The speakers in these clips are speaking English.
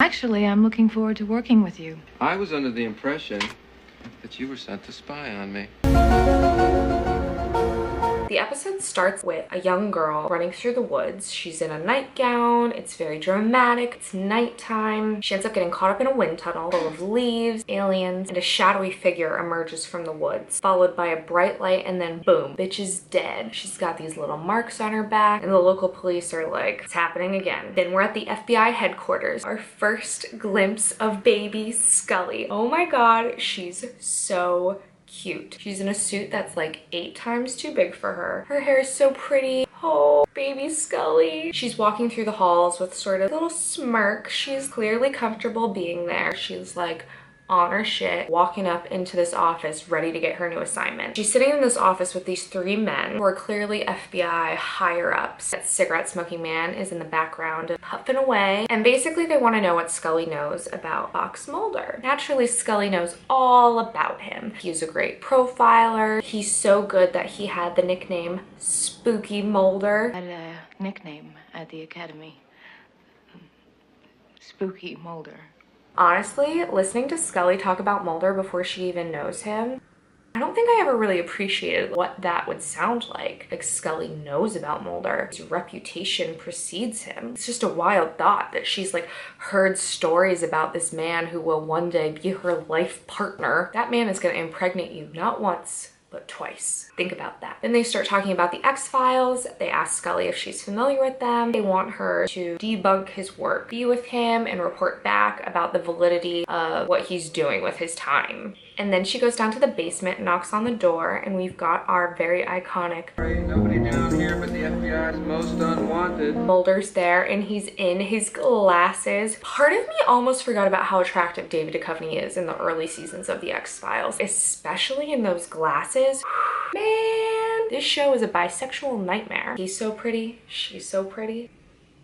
Actually, I'm looking forward to working with you. I was under the impression that you were sent to spy on me. The episode starts with a young girl running through the woods. She's in a nightgown. It's very dramatic. It's nighttime. She ends up getting caught up in a wind tunnel full of leaves, aliens, and a shadowy figure emerges from the woods, followed by a bright light, and then boom, bitch is dead. She's got these little marks on her back, and the local police are like, it's happening again. Then we're at the FBI headquarters. Our first glimpse of baby Scully. Oh my god, she's so cute. She's in a suit that's like 8 times too big for her. Her hair is so pretty. Oh, baby Scully. She's walking through the halls with sort of a little smirk. She's clearly comfortable being there. She's like on her shit, walking up into this office ready to get her new assignment. She's sitting in this office with these 3 men who are clearly FBI higher ups. That cigarette smoking man is in the background puffing away, and basically they want to know what Scully knows about Fox Mulder. Naturally, Scully knows all about him. He's a great profiler. He's so good that he had the nickname Spooky Mulder. I had a nickname at the academy. Spooky Mulder. Honestly, listening to Scully talk about Mulder before she even knows him, I don't think I ever really appreciated what that would sound like. Like, Scully knows about Mulder. His reputation precedes him. It's just a wild thought that she's like heard stories about this man who will one day be her life partner. That man is gonna impregnate you not once, but twice. Think about that. Then they start talking about the X-Files. They ask Scully if she's familiar with them. They want her to debunk his work, be with him, and report back about the validity of what he's doing with his time. And then she goes down to the basement, knocks on the door, and we've got our very iconic Nobody down here but the FBI's most unwanted. Mulder's there, and he's in his glasses. Part of me almost forgot about how attractive David Duchovny is in the early seasons of the X-Files, especially in those glasses. Man, this show is a bisexual nightmare. He's so pretty, she's so pretty.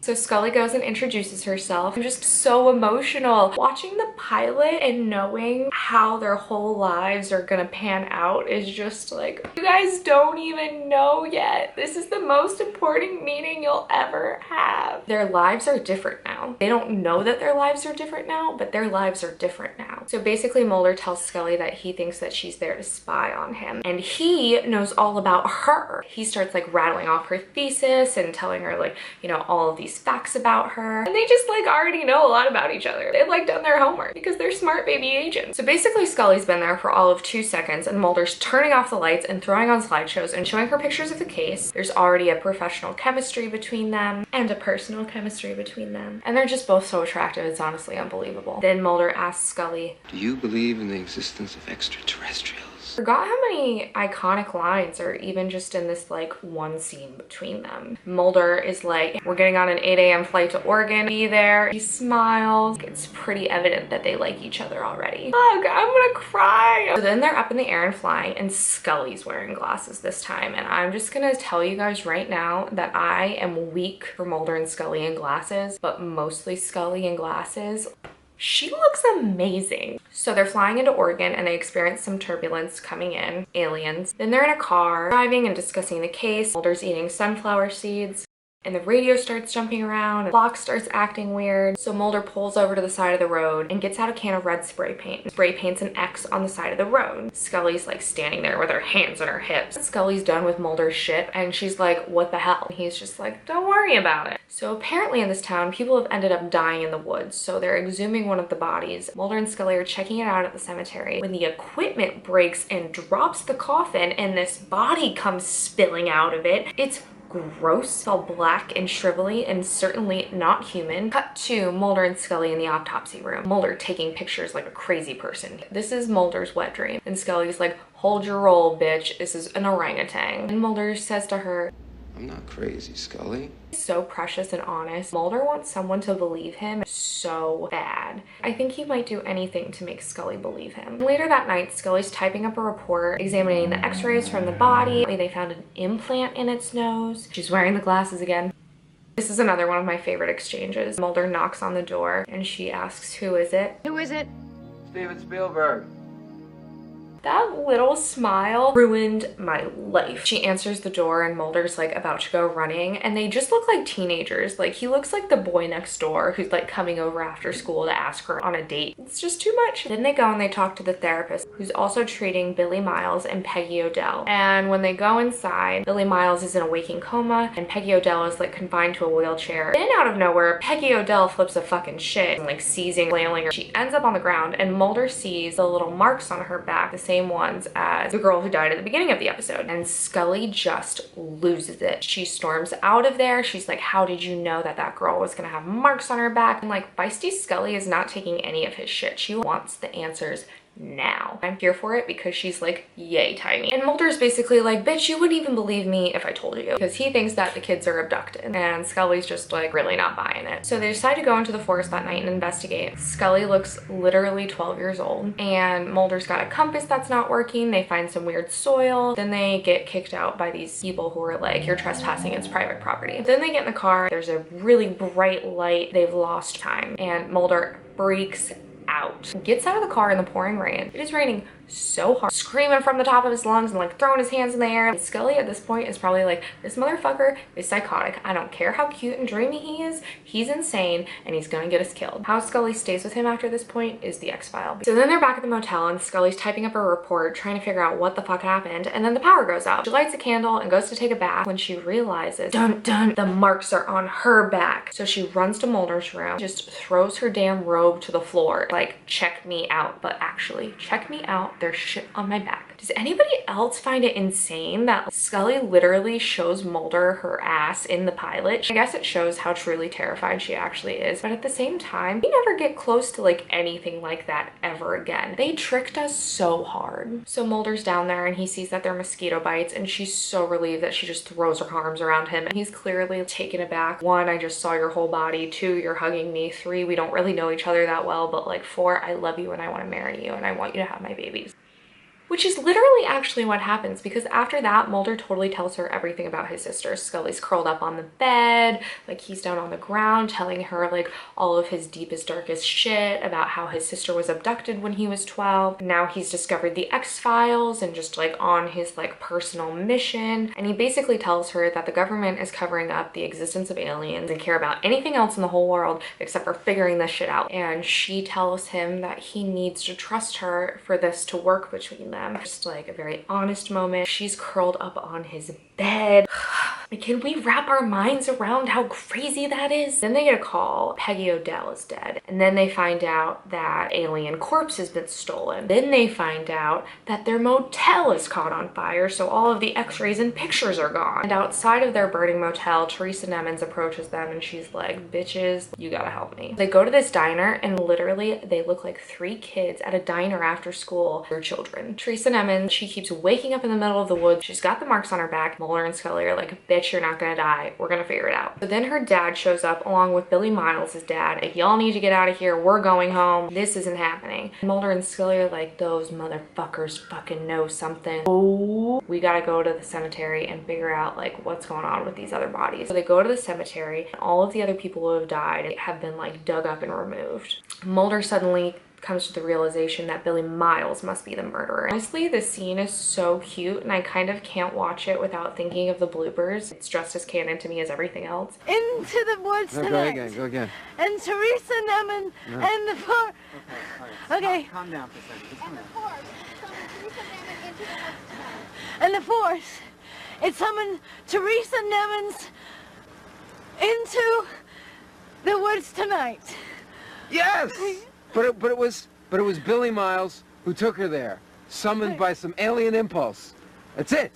So Scully goes and introduces herself. I'm just so emotional. Watching the pilot and knowing how their whole lives are gonna pan out is just like, you guys don't even know yet. This is the most important meeting you'll ever have. Their lives are different now. They don't know that their lives are different now, but their lives are different now. So basically Mulder tells Scully that he thinks that she's there to spy on him, and he knows all about her. He starts like rattling off her thesis and telling her like, you know, all of these facts about her, and they just like already know a lot about each other. They've like done their homework because they're smart baby agents. So basically Scully's been there for all of 2 seconds, and Mulder's turning off the lights and throwing on slideshows and showing her pictures of the case. There's already a professional chemistry between them and a personal chemistry between them, and they're just both so attractive. It's honestly unbelievable. Then Mulder asks Scully, Do you believe in the existence of extraterrestrials? Forgot how many iconic lines are even just in this like one scene between them. Mulder is like, we're getting on an 8 a.m. flight to Oregon, be there. He smiles. It's pretty evident that they like each other already. Ugh, I'm gonna cry. So then they're up in the air and flying, and Scully's wearing glasses this time. And I'm just gonna tell you guys right now that I am weak for Mulder and Scully in glasses, but mostly Scully in glasses. She looks amazing. So they're flying into Oregon, and they experience some turbulence coming in, aliens. Then they're in a car driving and discussing the case. Mulder's eating sunflower seeds, and the radio starts jumping around, and the clock starts acting weird. So Mulder pulls over to the side of the road and gets out a can of red spray paint. Spray paints an X on the side of the road. Scully's like standing there with her hands on her hips. Scully's done with Mulder's shit, and she's like, what the hell? And he's just like, don't worry about it. So apparently in this town, people have ended up dying in the woods, so they're exhuming one of the bodies. Mulder and Scully are checking it out at the cemetery when the equipment breaks and drops the coffin, and this body comes spilling out of it. It's gross, all black and shrivelly, and certainly not human. Cut to Mulder and Scully in the autopsy room. Mulder taking pictures like a crazy person. This is Mulder's wet dream, and Scully's like, hold your roll, bitch. This is an orangutan. And Mulder says to her, I'm not crazy, Scully. So precious and honest. Mulder wants someone to believe him so bad. I think he might do anything to make Scully believe him. Later that night, Scully's typing up a report examining the x-rays from the body. They found an implant in its nose. She's wearing the glasses again. This is another one of my favorite exchanges. Mulder knocks on the door and she asks, who is it? Who is it? Steven Spielberg. That little smile ruined my life. She answers the door and Mulder's like about to go running and they just look like teenagers. Like he looks like the boy next door who's like coming over after school to ask her on a date. It's just too much. Then they go and they talk to the therapist who's also treating Billy Miles and Peggy Odell. And when they go inside, Billy Miles is in a waking coma and Peggy Odell is like confined to a wheelchair. Then out of nowhere, Peggy Odell flips a fucking shit and like seizing, flailing her. She ends up on the ground and Mulder sees the little marks on her back, the same ones as the girl who died at the beginning of the episode. And Scully just loses it. She storms out of there. She's like, how did you know that that girl was gonna have marks on her back? And like, feisty Scully is not taking any of his shit. She wants the answers now. I'm here for it because she's like yay tiny. And Mulder's basically like, bitch, you wouldn't even believe me if I told you, because he thinks that the kids are abducted and Scully's just like really not buying it. So they decide to go into the forest that night and investigate. Scully looks literally 12 years old and Mulder's got a compass that's not working. They find some weird soil. Then they get kicked out by these people who are like, you're trespassing, it's private property. Then they get in the car. There's a really bright light. They've lost time and Mulder freaks out. Gets out of the car in the pouring rain. It is raining so hard, screaming from the top of his lungs and like throwing his hands in the air. And Scully at this point is probably like, this motherfucker is psychotic. I don't care how cute and dreamy he is. He's insane and he's gonna get us killed. How Scully stays with him after this point is the X-File. So then they're back at the motel and Scully's typing up a report trying to figure out what the fuck happened, and then the power goes out. She lights a candle and goes to take a bath when she realizes, dun dun, the marks are on her back. So she runs to Mulder's room, just throws her damn robe to the floor, like, check me out, but actually check me out. There's shit on my back. Does anybody else find it insane that Scully literally shows Mulder her ass in the pilot? I guess it shows how truly terrified she actually is, but at the same time, we never get close to like anything like that ever again. They tricked us so hard. So Mulder's down there and he sees that they're mosquito bites and she's so relieved that she just throws her arms around him. He's clearly taken aback. 1, I just saw your whole body. 2, you're hugging me. 3, we don't really know each other that well, but like 4, I love you and I want to marry you and I want you to have my babies. Which is literally actually what happens, because after that, Mulder totally tells her everything about his sister. Scully's curled up on the bed, like he's down on the ground telling her like all of his deepest, darkest shit about how his sister was abducted when he was 12. Now he's discovered the X-Files and just like on his like personal mission. And he basically tells her that the government is covering up the existence of aliens and care about anything else in the whole world except for figuring this shit out. And she tells him that he needs to trust her for this to work between them. Just like a very honest moment. She's curled up on his bed. Can we wrap our minds around how crazy that is? Then they get a call. Peggy Odell is dead. And then they find out that alien corpse has been stolen. Then they find out that their motel is caught on fire, so all of the x-rays and pictures are gone. And outside of their burning motel, Teresa Nemmons approaches them and she's like, bitches, you gotta help me. They go to this diner and literally they look like 3 kids at a diner after school. They're children. Teresa Nemmons, she keeps waking up in the middle of the woods. She's got the marks on her back. Mulder and Scully are like, bitch, you're not gonna die. We're gonna figure it out. So then her dad shows up along with Billy Miles' dad. Like, y'all need to get out of here. We're going home. This isn't happening. And Mulder and Scully are like, those motherfuckers fucking know something. Oh, we gotta go to the cemetery and figure out like what's going on with these other bodies. So they go to the cemetery and all of the other people who have died have been like dug up and removed. Mulder suddenly comes to the realization that Billy Miles must be the murderer. Honestly, this scene is so cute and I kind of can't watch it without thinking of the bloopers. It's just as canon to me as everything else. Into the woods tonight. Go again. And Teresa Nemmons and the poor. Okay. Calm down for a second. Just calm down. And the force. It summoned Teresa Nemmons into the woods tonight. Yes! But it was Billy Miles who took her there, summoned by some alien impulse. That's it.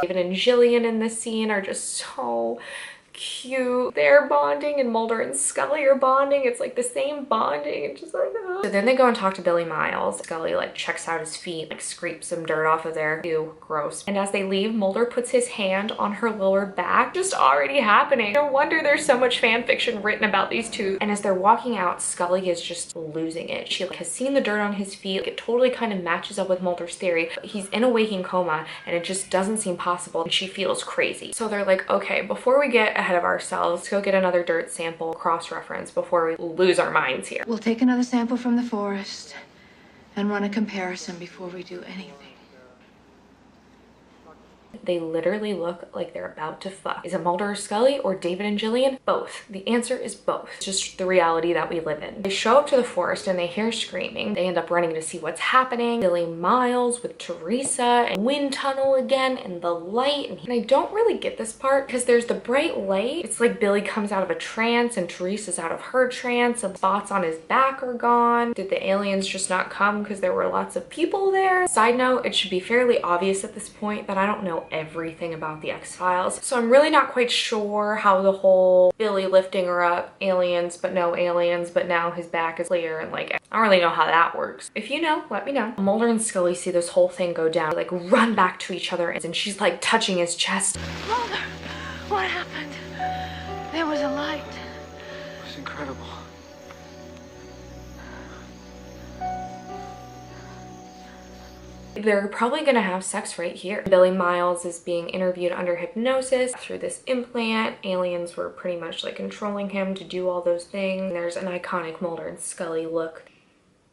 David and Gillian in this scene are just so cute. They're bonding and Mulder and Scully are bonding. It's like the same bonding. It's just like, oh. So then they go and talk to Billy Miles. Scully like checks out his feet, like scrapes some dirt off of there. Ew, gross. And as they leave, Mulder puts his hand on her lower back. Just already happening. No wonder there's so much fan fiction written about these two. And as they're walking out, Scully is just losing it. She like has seen the dirt on his feet. It totally kind of matches up with Mulder's theory. He's in a waking coma and it just doesn't seem possible. And she feels crazy. So they're like, okay, before we get ahead of ourselves, let's go get another dirt sample, cross-reference before we lose our minds here. We'll take another sample from the forest and run a comparison before we do anything. They literally look like they're about to fuck. Is it Mulder or Scully or David and Gillian? Both. The answer is both. It's just the reality that we live in. They show up to the forest and they hear screaming. They end up running to see what's happening. Billy Miles with Teresa and wind tunnel again and the light. And I don't really get this part because there's the bright light. It's like Billy comes out of a trance and Teresa's out of her trance and spots on his back are gone. Did the aliens just not come because there were lots of people there? Side note, it should be fairly obvious at this point that I don't know everything about the X-Files, so I'm really not quite sure how the whole Billy lifting her up, aliens but no aliens, but now his back is clear, and like I don't really know how that works. If you know, let me know. Mulder and Scully see this whole thing go down, like run back to each other, and she's like touching his chest. Mulder, what happened? There was a light. It was incredible. They're probably gonna have sex right here. Billy Miles is being interviewed under hypnosis through this implant. Aliens were pretty much like controlling him to do all those things. There's an iconic Mulder and Scully look.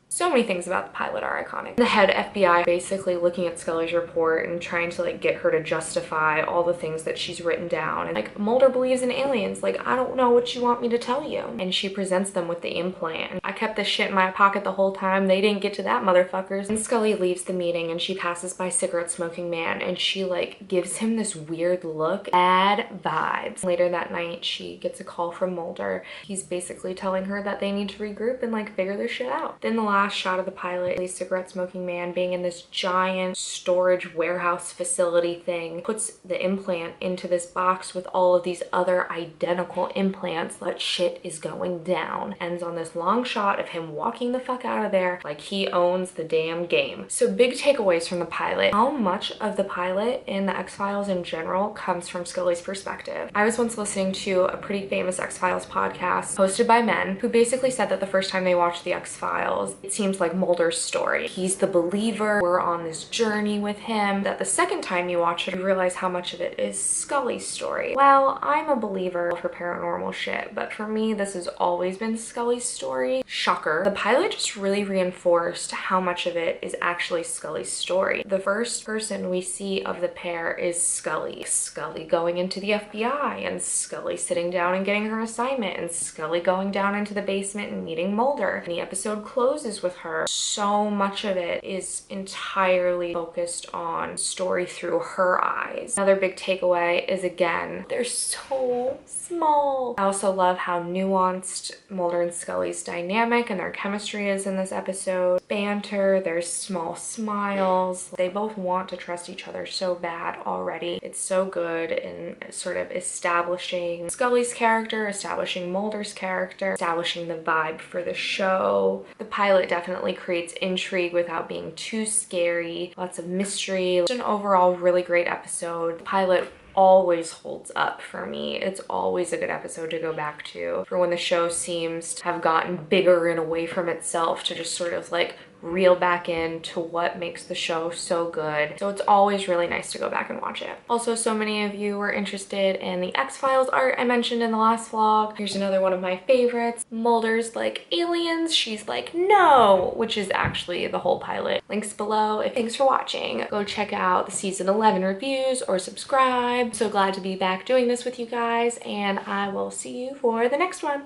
So many things about the pilot are iconic. The head FBI basically looking at Scully's report and trying to like get her to justify all the things that she's written down. And like, Mulder believes in aliens. Like, I don't know what you want me to tell you. And she presents them with the implant. I kept this shit in my pocket the whole time. They didn't get to that, motherfuckers. And Scully leaves the meeting and she passes by cigarette smoking man and she like gives him this weird look. Bad vibes. Later that night, she gets a call from Mulder. He's basically telling her that they need to regroup and like figure this shit out. Then the last shot of the pilot, the cigarette smoking man being in this giant storage warehouse facility thing, puts the implant into this box with all of these other identical implants. That shit is going down. Ends on this long shot of him walking the fuck out of there like he owns the damn game. So big takeaways from the pilot. How much of the pilot in the X-Files in general comes from Scully's perspective? I was once listening to a pretty famous X-Files podcast hosted by men who basically said that the first time they watched the X-Files, it seems like Mulder's story. He's the believer, we're on this journey with him. That the second time you watch it, you realize how much of it is Scully's story. Well, I'm a believer for paranormal shit, but for me, this has always been Scully's story. Shocker. The pilot just really reinforced how much of it is actually Scully's story. The first person we see of the pair is Scully. Scully going into the FBI, and Scully sitting down and getting her assignment, and Scully going down into the basement and meeting Mulder. And the episode closes with her. So much of it is entirely focused on story through her eyes. Another big takeaway is, again, they're so small. I also love how nuanced Mulder and Scully's dynamic and their chemistry is in this episode. Banter, there's small smiles. They both want to trust each other so bad already. It's so good in sort of establishing Scully's character, establishing Mulder's character, establishing the vibe for the show. The pilot definitely creates intrigue without being too scary. Lots of mystery. It's an overall really great episode. The pilot always holds up for me. It's always a good episode to go back to for when the show seems to have gotten bigger and away from itself, to just sort of like reel back into what makes the show so good. So it's always really nice to go back and watch it. Also, so many of you were interested in the X-Files art I mentioned in the last vlog. Here's another one of my favorites. Mulder's like, aliens? She's like, no, which is actually the whole pilot. Links below. Thanks for watching. Go check out the season 11 reviews or subscribe. So glad to be back doing this with you guys, and I will see you for the next one.